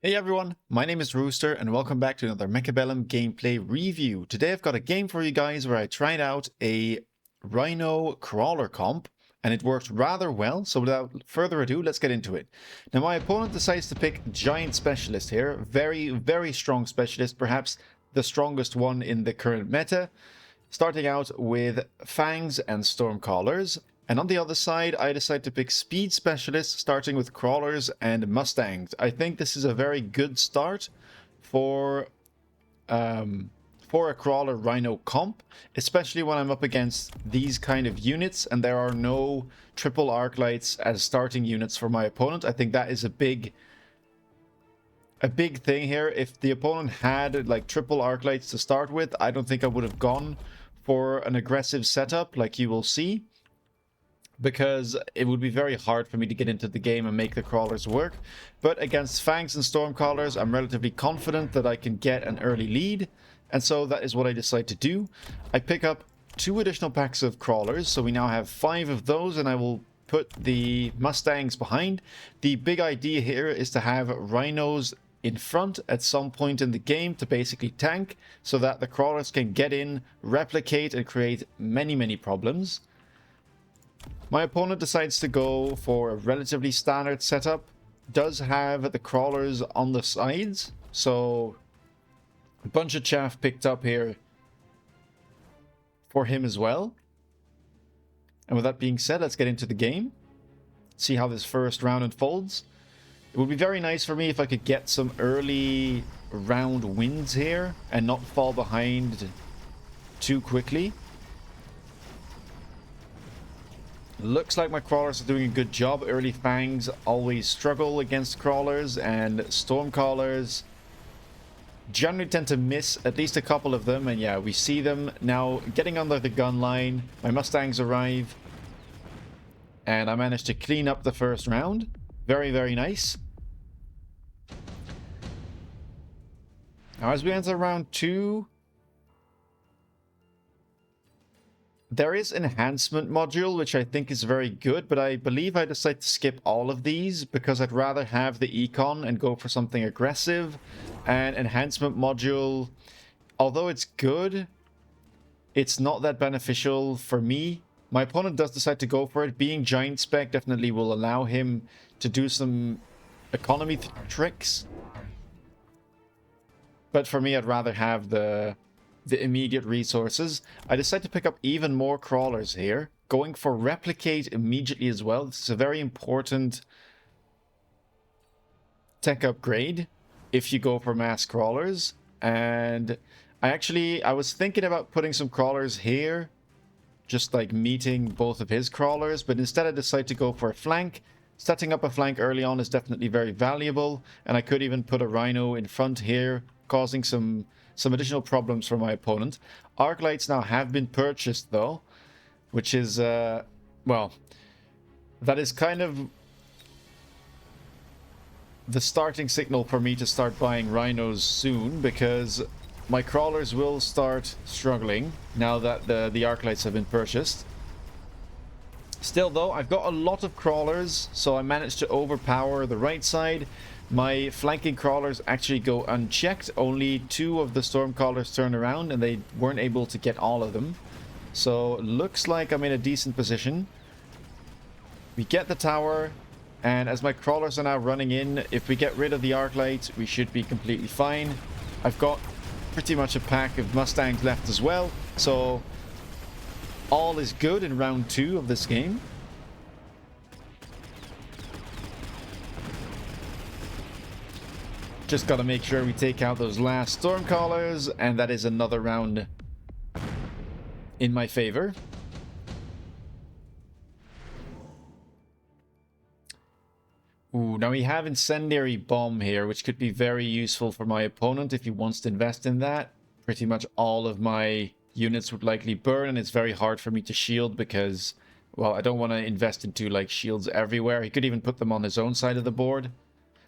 Hey everyone, my name is Rooster and welcome back to another Mechabellum gameplay review. Today I've got a game for you guys where I tried out a Rhino crawler comp and it worked rather well, so without further ado, let's get into it. Now my opponent decides to pick Giant Specialist here, very strong specialist, perhaps the strongest one in the current meta, starting out with Fangs and Stormcallers. And on the other side, I decide to pick Speed Specialists, starting with Crawlers and Mustangs. I think this is a very good start for a Crawler Rhino comp, especially when I'm up against these kind of units and there are no triple arc lights as starting units for my opponent. I think that is a big thing here. If the opponent had like triple arc lights to start with, I don't think I would have gone for an aggressive setup like you will see, because it would be very hard for me to get into the game and make the crawlers work. But against Fangs and Stormcallers, I'm relatively confident that I can get an early lead, and so that is what I decide to do. I pick up 2 additional packs of crawlers, so we now have 5 of those, and I will put the Mustangs behind. The big idea here is to have Rhinos in front at some point in the game to basically tank, so that the crawlers can get in, replicate, and create many problems. My opponent decides to go for a relatively standard setup. Does have the crawlers on the sides, so a bunch of chaff picked up here for him as well. And with that being said, let's get into the game. See how this first round unfolds. It would be very nice for me if I could get some early round wins here and not fall behind too quickly. Looks like my crawlers are doing a good job. Early Fangs always struggle against crawlers, and Stormcallers generally tend to miss at least a couple of them. And yeah, we see them now getting under the gun line. My Mustangs arrive, and I managed to clean up the first round. Very nice. Now as we enter round 2, there is enhancement module, which I think is very good, but I believe I decided to skip all of these because I'd rather have the econ and go for something aggressive. And enhancement module, although it's good, it's not that beneficial for me. My opponent does decide to go for it. Being giant spec definitely will allow him to do some economy tricks. But for me, I'd rather have the immediate resources. I decided to pick up even more crawlers here, going for replicate immediately as well. This is a very important tech upgrade if you go for mass crawlers. And I was thinking about putting some crawlers here, just like meeting both of his crawlers, but instead I decided to go for a flank. Setting up a flank early on is definitely very valuable, and I could even put a Rhino in front here, causing some additional problems for my opponent. Arc lights now have been purchased though, which is, well, that is kind of the starting signal for me to start buying Rhinos soon, because my crawlers will start struggling now that the arc lights have been purchased. Still though, I've got a lot of crawlers, so I managed to overpower the right side. My flanking crawlers actually go unchecked. Only 2 of the Stormcallers turn around, and they weren't able to get all of them. So looks like I'm in a decent position. We get the tower, and as my crawlers are now running in, if we get rid of the arc light, we should be completely fine. I've got pretty much a pack of Mustangs left as well, so all is good in round 2 of this game. Just gotta make sure we take out those last Stormcallers, and that is another round in my favor. Ooh, now we have Incendiary Bomb here, which could be very useful for my opponent if he wants to invest in that. Pretty much all of my units would likely burn, and it's very hard for me to shield because, well, I don't want to invest into like shields everywhere. He could even put them on his own side of the board,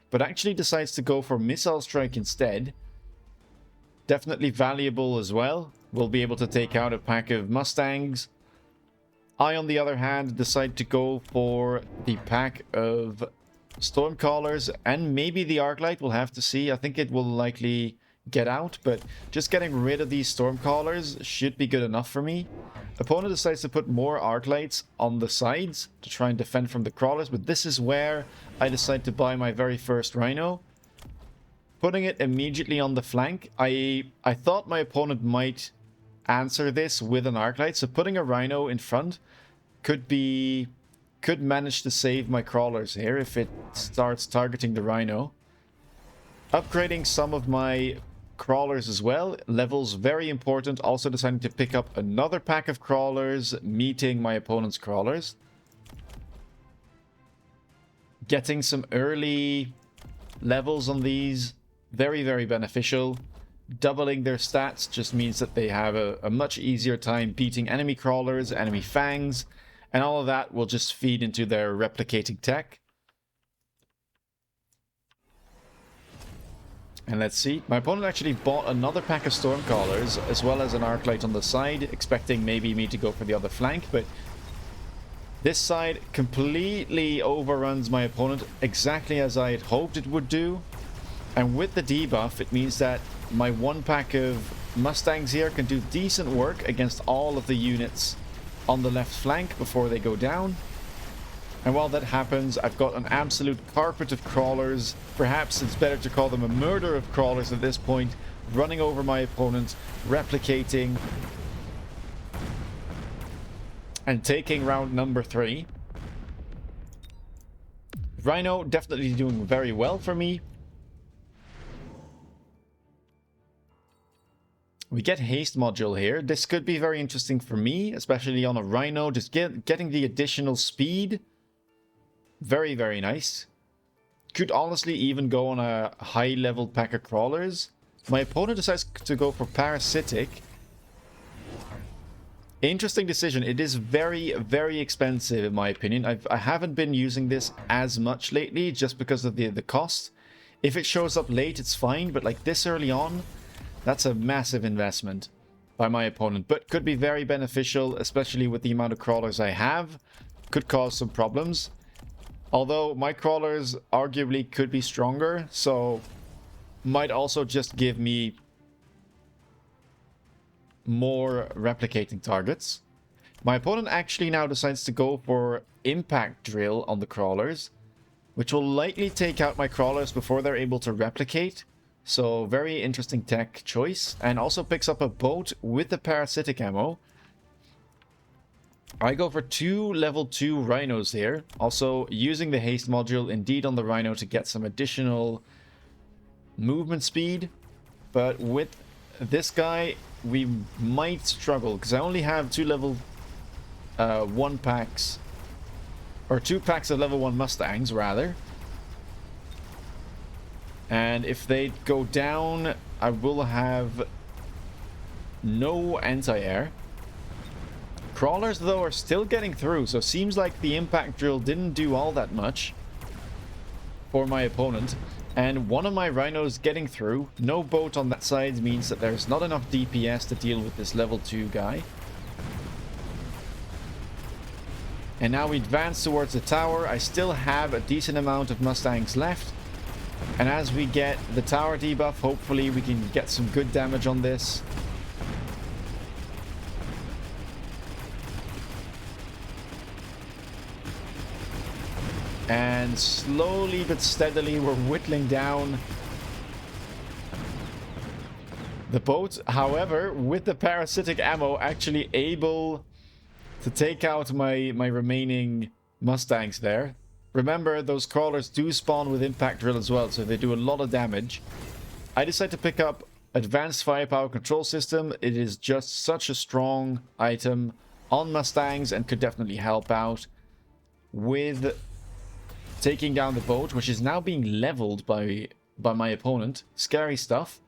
but actually decides to go for Missile Strike instead. Definitely valuable as well. We'll be able to take out a pack of Mustangs. I, on the other hand, decide to go for the pack of Stormcallers and maybe the Arclight. We'll have to see. I think it will likely get out, but just getting rid of these Stormcallers should be good enough for me. Opponent decides to put more Arclights on the sides to try and defend from the crawlers, but this is where I decide to buy my very first Rhino. Putting it immediately on the flank. I thought my opponent might answer this with an Arclight, so putting a Rhino in front could manage to save my crawlers here if it starts targeting the Rhino. Upgrading some of my crawlers as well. Levels very important. Also deciding to pick up another pack of crawlers, meeting my opponent's crawlers. Getting some early levels on these. Very, very beneficial. Doubling their stats just means that they have a much easier time beating enemy crawlers, enemy fangs, and all of that will just feed into their replicating tech. And let's see. My opponent actually bought another pack of Stormcallers as well as an Arclight on the side, expecting maybe me to go for the other flank, but this side completely overruns my opponent exactly as I had hoped it would do. And with the debuff, it means that my one pack of Mustangs here can do decent work against all of the units on the left flank before they go down. And while that happens, I've got an absolute carpet of crawlers. Perhaps it's better to call them a murder of crawlers at this point, running over my opponent, replicating, and taking round number 3. Rhino definitely doing very well for me. We get haste module here. This could be very interesting for me, especially on a Rhino. Just getting the additional speed. Very, very nice. Could honestly even go on a high-level pack of crawlers. My opponent decides to go for parasitic. Interesting decision. It is very, very expensive in my opinion. I haven't been using this as much lately just because of the cost. If it shows up late, it's fine, but like this early on, that's a massive investment by my opponent. But could be very beneficial, especially with the amount of crawlers I have. Could cause some problems. Although my crawlers arguably could be stronger, so might also just give me more replicating targets. My opponent actually now decides to go for impact drill on the crawlers, which will likely take out my crawlers before they're able to replicate. So very interesting tech choice. And also picks up a boat with the parasitic ammo. I go for 2 level 2 Rhinos here. Also using the haste module indeed on the Rhino to get some additional movement speed. But with this guy, we might struggle because I only have 2 level 1 packs. Or 2 packs of level 1 Mustangs, rather. And if they go down, I will have no anti-air. Crawlers, though, are still getting through, so seems like the impact drill didn't do all that much for my opponent. And one of my Rhinos getting through. No boat on that side means that there's not enough DPS to deal with this level 2 guy. And now we advance towards the tower. I still have a decent amount of Mustangs left. And as we get the tower debuff, hopefully we can get some good damage on this. And slowly but steadily we're whittling down the boat. However, with the parasitic ammo, actually able to take out my remaining Mustangs there. Remember, those crawlers do spawn with impact drill as well, so they do a lot of damage. I decide to pick up Advanced Firepower Control System. It is just such a strong item on Mustangs and could definitely help out with taking down the boat, which is now being leveled by my opponent. Scary stuff.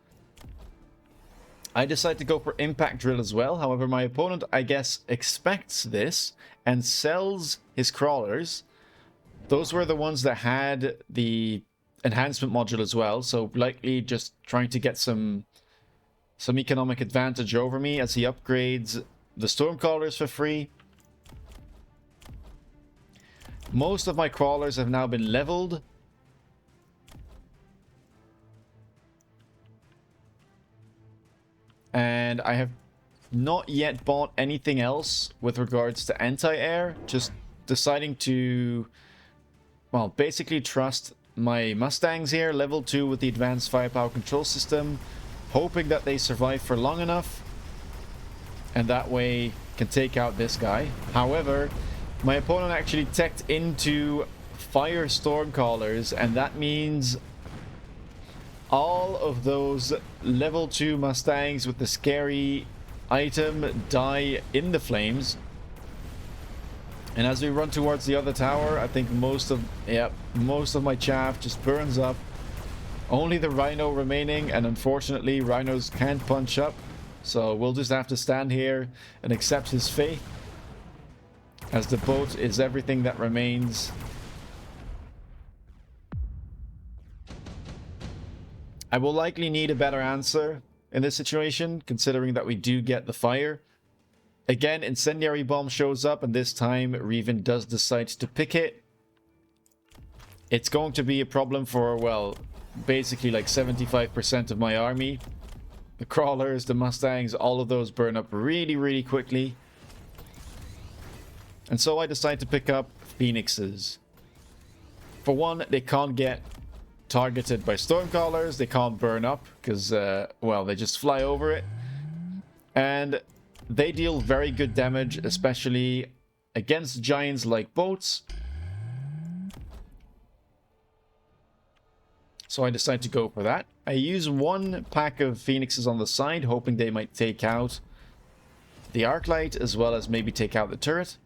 I decide to go for impact drill as well. However, my opponent, I guess, expects this and sells his crawlers. Those were the ones that had the enhancement module as well, so likely just trying to get some economic advantage over me as he upgrades the Stormcallers for free. Most of my crawlers have now been leveled, And I have not yet bought anything else with regards to anti-air. Just deciding to, well, basically trust my Mustangs here. Level 2 with the advanced firepower control system. Hoping that they survive for long enough. And that way can take out this guy. However, my opponent actually teched into fire stormcallers, and that means all of those level 2 Mustangs with the scary item die in the flames. And as we run towards the other tower, I think most of my chaff just burns up. Only the Rhino remaining, and unfortunately Rhinos can't punch up, so we'll just have to stand here and accept his fate, as the boat is everything that remains. I will likely need a better answer in this situation, considering that we do get the fire. Again, incendiary bomb shows up, and this time Reven does decide to pick it. It's going to be a problem for, well, basically like 75% of my army. The crawlers, the Mustangs, all of those burn up really, really quickly. And so I decide to pick up Phoenixes. For one, they can't get targeted by Stormcallers. They can't burn up because, well, they just fly over it. And they deal very good damage, especially against giants like boats. So I decide to go for that. I use one pack of Phoenixes on the side, hoping they might take out the Arclight as well as maybe take out the turret.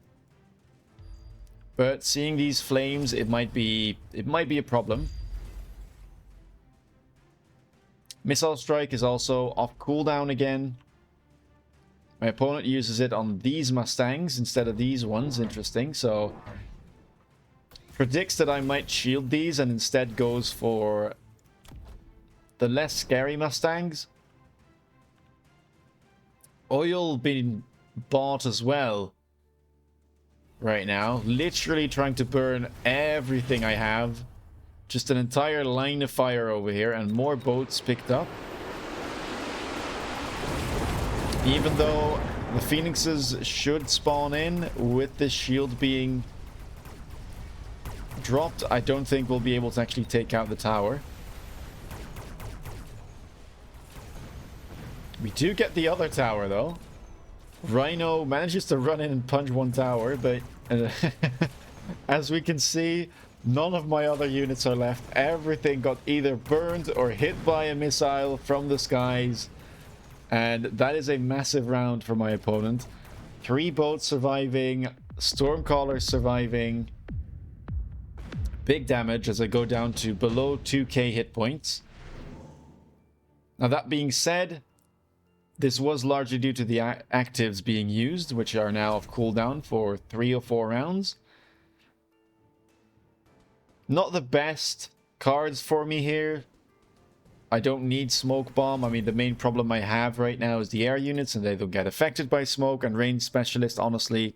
But seeing these flames, it might be a problem. Missile Strike is also off cooldown again. My opponent uses it on these Mustangs instead of these ones. Interesting. So predicts that I might shield these and instead goes for the less scary Mustangs. Oil being bought as well right now. Literally trying to burn everything I have. Just an entire line of fire over here and more boats picked up. Even though the Phoenixes should spawn in with this shield being dropped, I don't think we'll be able to actually take out the tower. We do get the other tower though. Rhino manages to run in and punch one tower, but as we can see, none of my other units are left. Everything got either burned or hit by a missile from the skies. And that is a massive round for my opponent. 3 boats surviving, Stormcaller surviving. Big damage as I go down to below 2k hit points. Now that being said, this was largely due to the actives being used, which are now off cooldown for 3 or 4 rounds. Not the best cards for me here. I don't need smoke bomb. I mean, the main problem I have right now is the air units, and they don't get affected by smoke. And range specialist, honestly,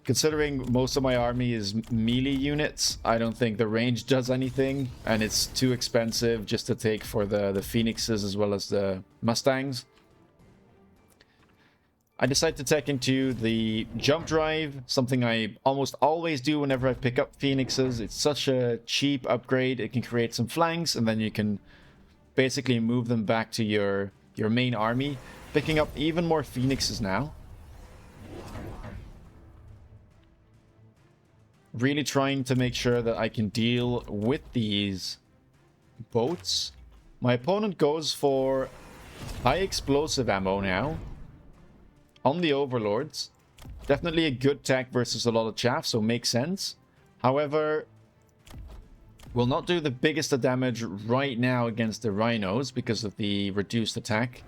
considering most of my army is melee units, I don't think the range does anything, and it's too expensive just to take for the Phoenixes as well as the Mustangs. I decide to tech into the jump drive, something I almost always do whenever I pick up Phoenixes. It's such a cheap upgrade. It can create some flanks, and then you can basically move them back to your main army, picking up even more Phoenixes now. Really trying to make sure that I can deal with these boats. My opponent goes for high explosive ammo now on the Overlords. Definitely a good tech versus a lot of chaff, so makes sense. However, will not do the biggest of damage right now against the Rhinos because of the reduced attack.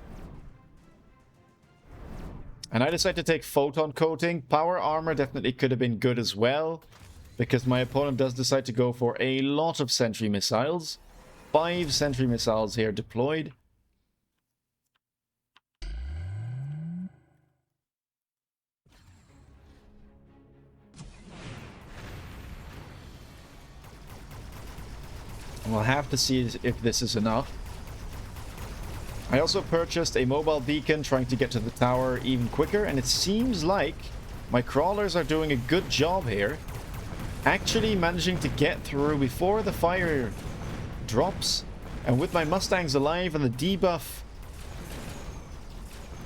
And I decide to take Photon Coating. Power Armor definitely could have been good as well, because my opponent does decide to go for a lot of Sentry Missiles. 5 Sentry Missiles here deployed. We'll have to see if this is enough. I also purchased a mobile beacon trying to get to the tower even quicker, and it seems like my crawlers are doing a good job here. Actually managing to get through before the fire drops. And with my Mustangs alive and the debuff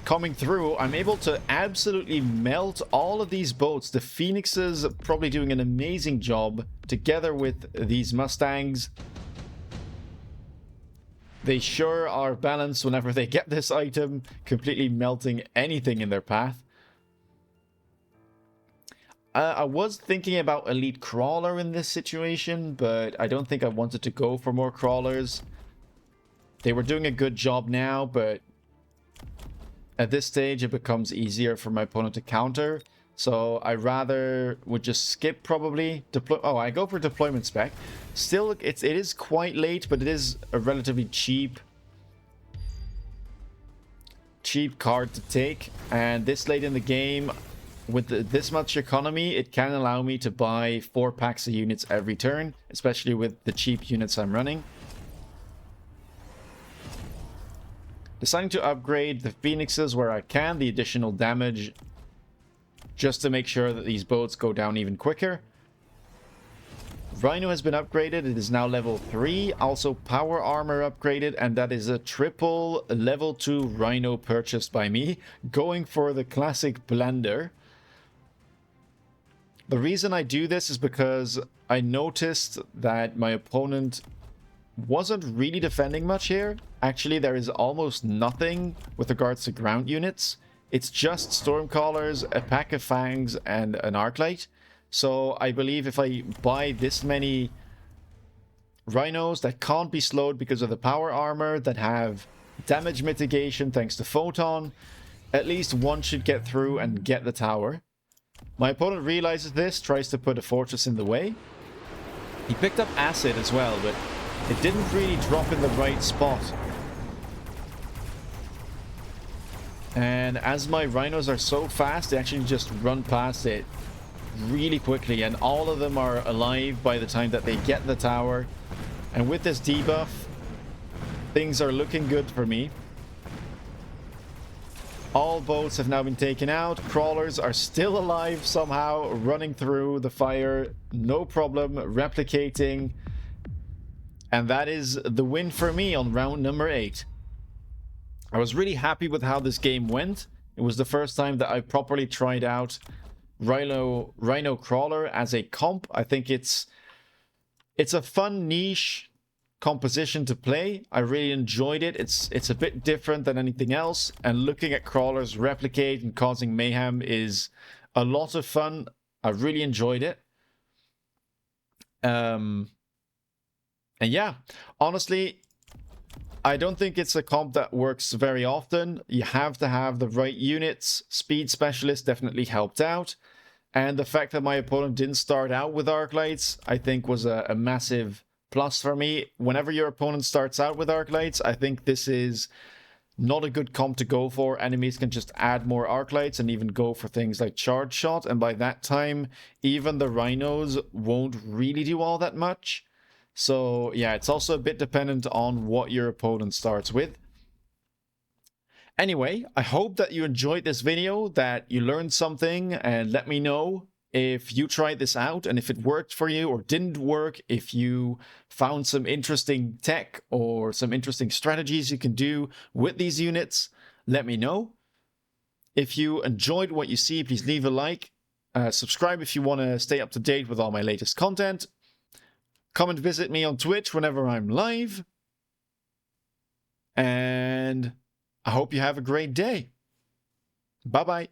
coming through, I'm able to absolutely melt all of these boats. The Phoenixes probably doing an amazing job together with these Mustangs. They sure are balanced whenever they get this item, completely melting anything in their path. I was thinking about Elite Crawler in this situation, but I don't think I wanted to go for more crawlers. They were doing a good job now, but at this stage it becomes easier for my opponent to counter. So I rather would just skip probably. I go for deployment spec. Still, it is quite late, but it is a relatively cheap card to take. And this late in the game, with this much economy, it can allow me to buy 4 packs of units every turn, especially with the cheap units I'm running. Deciding to upgrade the Phoenixes where I can, the additional damage, just to make sure that these boats go down even quicker. Rhino has been upgraded. It is now level 3. Also power armor upgraded, and that is a triple level 2 Rhino purchased by me, going for the classic blender. The reason I do this is because I noticed that my opponent wasn't really defending much here. Actually, there is almost nothing with regards to ground units. It's just Stormcallers, a pack of Fangs, and an Arclight. So I believe if I buy this many Rhinos that can't be slowed because of the power armor, that have damage mitigation thanks to Photon, at least one should get through and get the tower. My opponent realizes this, tries to put a fortress in the way. He picked up Acid as well, but it didn't really drop in the right spot. And as my Rhinos are so fast, they actually just run past it really quickly. And all of them are alive by the time that they get the tower. And with this debuff, things are looking good for me. All boats have now been taken out. Crawlers are still alive somehow, running through the fire. No problem, replicating. And that is the win for me on round number 8. I was really happy with how this game went. It was the first time that I properly tried out Rhino Crawler as a comp. I think it's a fun niche composition to play. I really enjoyed it. It's a bit different than anything else, and looking at crawlers replicate and causing mayhem is a lot of fun. I really enjoyed it. And yeah, honestly, I don't think it's a comp that works very often. You have to have the right units. Speed Specialist definitely helped out. And the fact that my opponent didn't start out with Arclights, I think was a massive plus for me. Whenever your opponent starts out with Arclights, I think this is not a good comp to go for. Enemies can just add more Arclights and even go for things like Charge Shot. And by that time, even the Rhinos won't really do all that much. So yeah, it's also a bit dependent on what your opponent starts with. Anyway, I hope that you enjoyed this video, that you learned something, and let me know if you tried this out and if it worked for you or didn't work, if you found some interesting tech or some interesting strategies you can do with these units. Let me know. If you enjoyed what you see, please leave a like. Subscribe if you want to stay up to date with all my latest content. Come and visit me on Twitch whenever I'm live. And I hope you have a great day. Bye-bye.